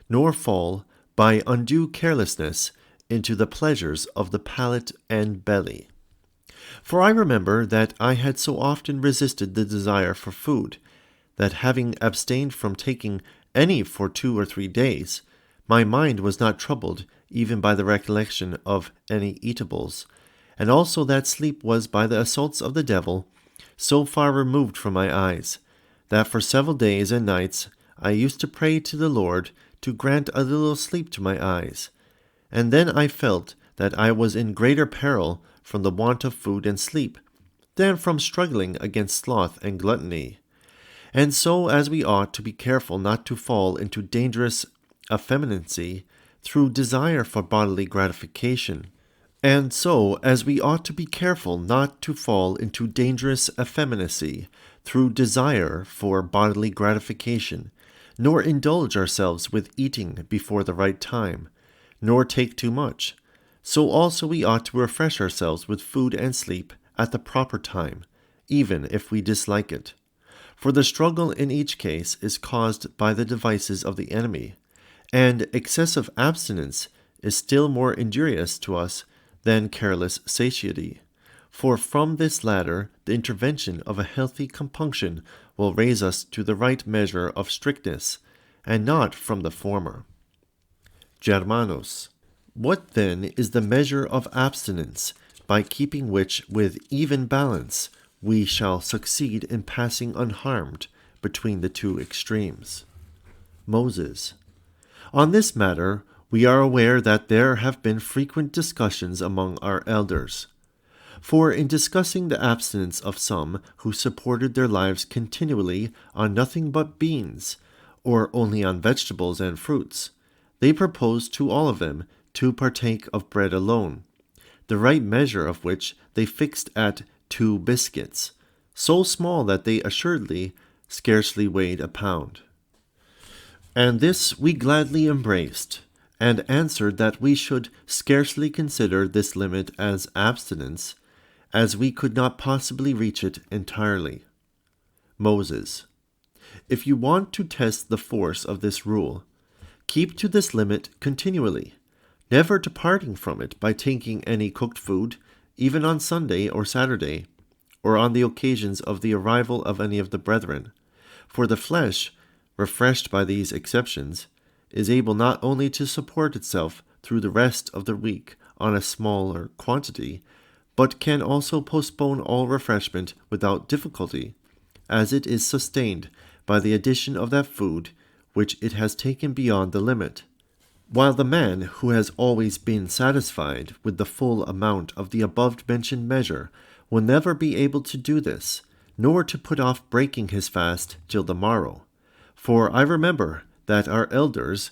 nor fall, by undue carelessness, into the pleasures of the palate and belly. For I remember that I had so often resisted the desire for food, that having abstained from taking any for 2 or 3 days, my mind was not troubled even by the recollection of any eatables, and also that sleep was by the assaults of the devil so far removed from my eyes, that for several days and nights I used to pray to the Lord to grant a little sleep to my eyes, and then I felt that I was in greater peril from the want of food and sleep than from struggling against sloth and gluttony. And so as we ought to be careful not to fall into dangerous effeminacy through desire for bodily gratification. And so as we ought to be careful not to fall into dangerous effeminacy through desire for bodily gratification, nor indulge ourselves with eating before the right time, nor take too much. So also we ought to refresh ourselves with food and sleep at the proper time, even if we dislike it. For the struggle in each case is caused by the devices of the enemy, and excessive abstinence is still more injurious to us than careless satiety. For from this latter, the intervention of a healthy compunction will raise us to the right measure of strictness, and not from the former. Germanos, what then is the measure of abstinence, by keeping which with even balance we shall succeed in passing unharmed between the two extremes? Moses. On this matter, we are aware that there have been frequent discussions among our elders. For in discussing the abstinence of some who supported their lives continually on nothing but beans, or only on vegetables and fruits, they proposed to all of them to partake of bread alone, the right measure of which they fixed at 2 biscuits, so small that they assuredly scarcely weighed a pound. And this we gladly embraced, and answered that we should scarcely consider this limit as abstinence, as we could not possibly reach it entirely. Moses. If you want to test the force of this rule, keep to this limit continually, never departing from it by taking any cooked food, even on Sunday or Saturday, or on the occasions of the arrival of any of the brethren. For the flesh, refreshed by these exceptions, is able not only to support itself through the rest of the week on a smaller quantity, but can also postpone all refreshment without difficulty, as it is sustained by the addition of that food which it has taken beyond the limit. While the man who has always been satisfied with the full amount of the above-mentioned measure will never be able to do this, nor to put off breaking his fast till the morrow. For I remember that our elders,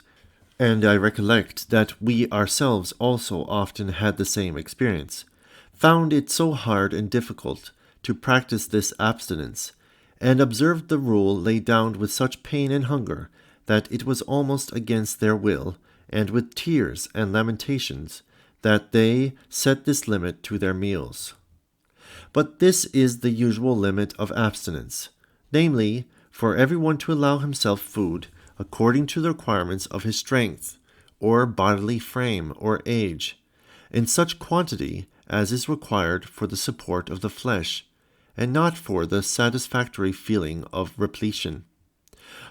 and I recollect that we ourselves also often had the same experience, found it so hard and difficult to practice this abstinence, and observed the rule laid down with such pain and hunger that it was almost against their will, and with tears and lamentations, that they set this limit to their meals. But this is the usual limit of abstinence, namely, for everyone to allow himself food according to the requirements of his strength, or bodily frame, or age, in such quantity as is required for the support of the flesh, and not for the satisfactory feeling of repletion.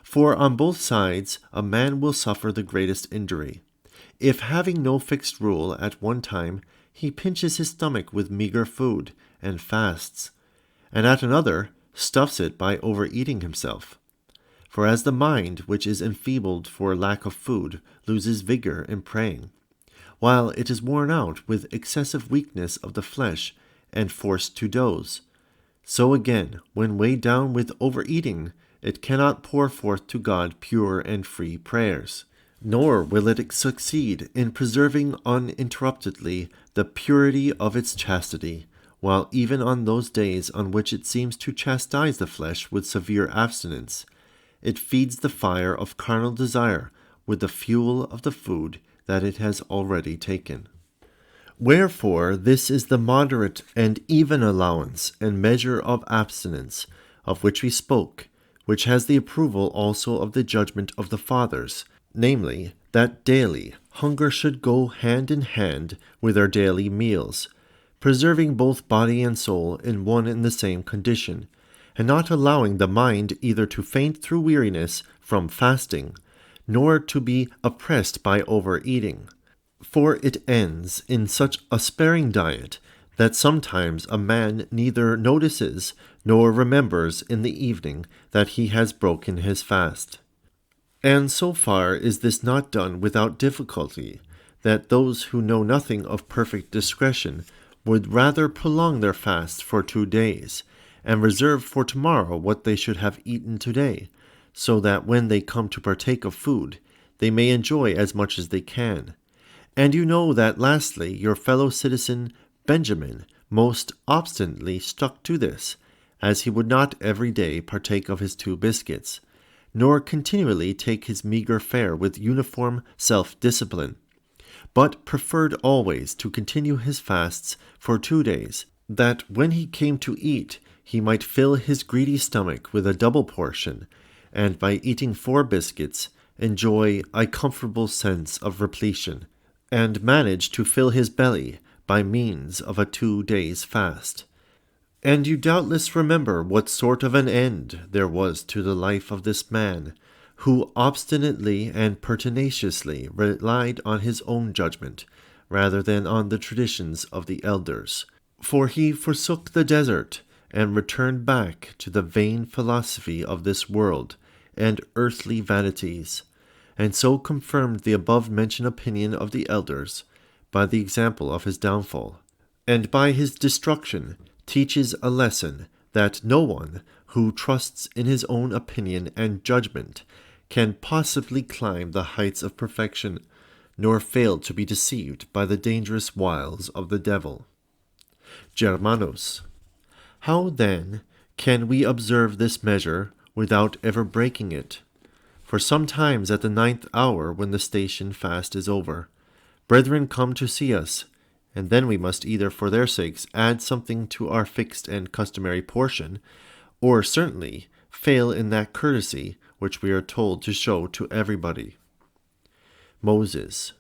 For on both sides a man will suffer the greatest injury, if having no fixed rule at one time he pinches his stomach with meager food, and fasts, and at another stuffs it by overeating himself. For as the mind, which is enfeebled for lack of food, loses vigor in praying, while it is worn out with excessive weakness of the flesh and forced to doze, so again, when weighed down with overeating, it cannot pour forth to God pure and free prayers, nor will it succeed in preserving uninterruptedly the purity of its chastity, while even on those days on which it seems to chastise the flesh with severe abstinence, it feeds the fire of carnal desire with the fuel of the food that it has already taken. Wherefore this is the moderate and even allowance and measure of abstinence, of which we spoke, which has the approval also of the judgment of the fathers, namely, that daily hunger should go hand in hand with our daily meals, preserving both body and soul in one and the same condition, and not allowing the mind either to faint through weariness from fasting, nor to be oppressed by overeating. For it ends in such a sparing diet that sometimes a man neither notices nor remembers in the evening that he has broken his fast. And so far is this not done without difficulty, that those who know nothing of perfect discretion would rather prolong their fast for 2 days, and reserve for tomorrow what they should have eaten today, so that when they come to partake of food, they may enjoy as much as they can. And you know that lastly, your fellow citizen Benjamin most obstinately stuck to this, as he would not every day partake of his 2 biscuits, nor continually take his meagre fare with uniform self-discipline, but preferred always to continue his fasts for 2 days, that when he came to eat, he might fill his greedy stomach with a double portion, and by eating 4 biscuits, enjoy a comfortable sense of repletion, and manage to fill his belly by means of a 2 days' fast. And you doubtless remember what sort of an end there was to the life of this man, who obstinately and pertinaciously relied on his own judgment, rather than on the traditions of the elders. For he forsook the desert, and returned back to the vain philosophy of this world, and earthly vanities, and so confirmed the above-mentioned opinion of the elders, by the example of his downfall, and by his destruction teaches a lesson that no one who trusts in his own opinion and judgment can possibly climb the heights of perfection, nor fail to be deceived by the dangerous wiles of the devil. Germanos, how then can we observe this measure without ever breaking it? For sometimes at the 9th hour, when the station fast is over, brethren come to see us, and then we must either for their sakes add something to our fixed and customary portion, or certainly fail in that courtesy which we are told to show to everybody. Moses.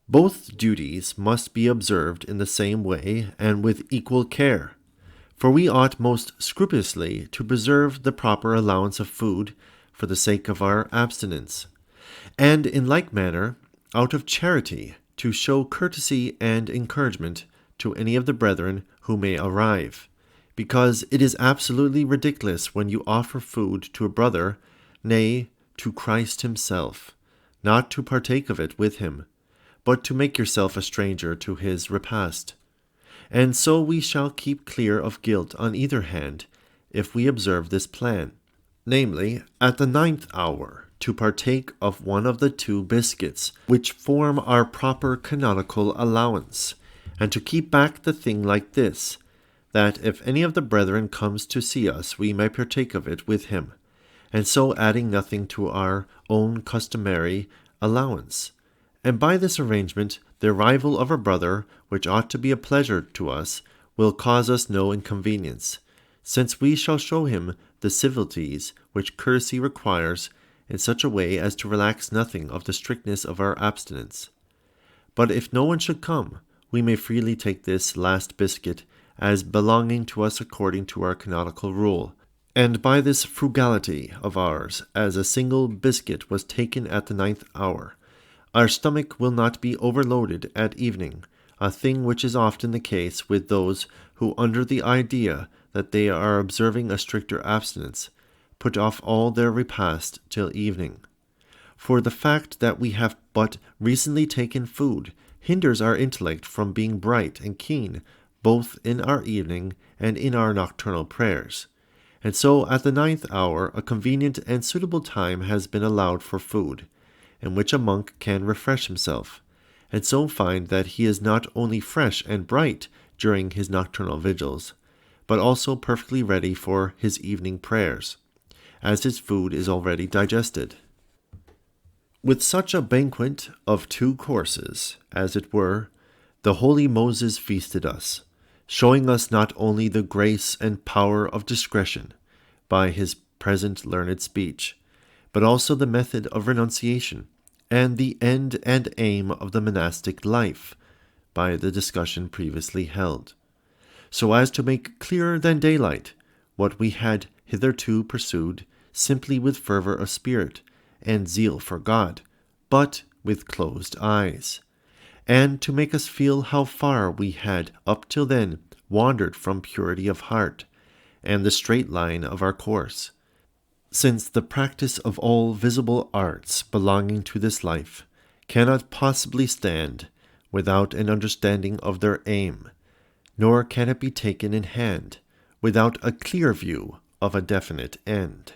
Both duties must be observed in the same way and with equal care, for we ought most scrupulously to preserve the proper allowance of food for the sake of our abstinence, and in like manner, out of charity, to show courtesy and encouragement to any of the brethren who may arrive, because it is absolutely ridiculous when you offer food to a brother, nay, to Christ himself, not to partake of it with him, but to make yourself a stranger to his repast. And so we shall keep clear of guilt on either hand, if we observe this plan, namely, at the 9th hour, to partake of one of the 2 biscuits, which form our proper canonical allowance, and to keep back the thing like this, that if any of the brethren comes to see us, we may partake of it with him, and so adding nothing to our own customary allowance. And by this arrangement, the arrival of a brother, which ought to be a pleasure to us, will cause us no inconvenience, since we shall show him the civilities which courtesy requires, in such a way as to relax nothing of the strictness of our abstinence. But if no one should come, we may freely take this last biscuit as belonging to us according to our canonical rule, and by this frugality of ours, as a single biscuit was taken at the 9th hour, our stomach will not be overloaded at evening, a thing which is often the case with those who, under the idea that they are observing a stricter abstinence, put off all their repast till evening. For the fact that we have but recently taken food hinders our intellect from being bright and keen both in our evening and in our nocturnal prayers. And so at the 9th hour a convenient and suitable time has been allowed for food, in which a monk can refresh himself, and so find that he is not only fresh and bright during his nocturnal vigils, but also perfectly ready for his evening prayers, as his food is already digested. With such a banquet of 2 courses, as it were, the holy Moses feasted us, showing us not only the grace and power of discretion by his present learned speech, but also the method of renunciation, and the end and aim of the monastic life, by the discussion previously held, so as to make clearer than daylight what we had hitherto pursued simply with fervor of spirit and zeal for God, but with closed eyes, and to make us feel how far we had up till then wandered from purity of heart and the straight line of our course, since the practice of all visible arts belonging to this life cannot possibly stand without an understanding of their aim, nor can it be taken in hand without a clear view of a definite end.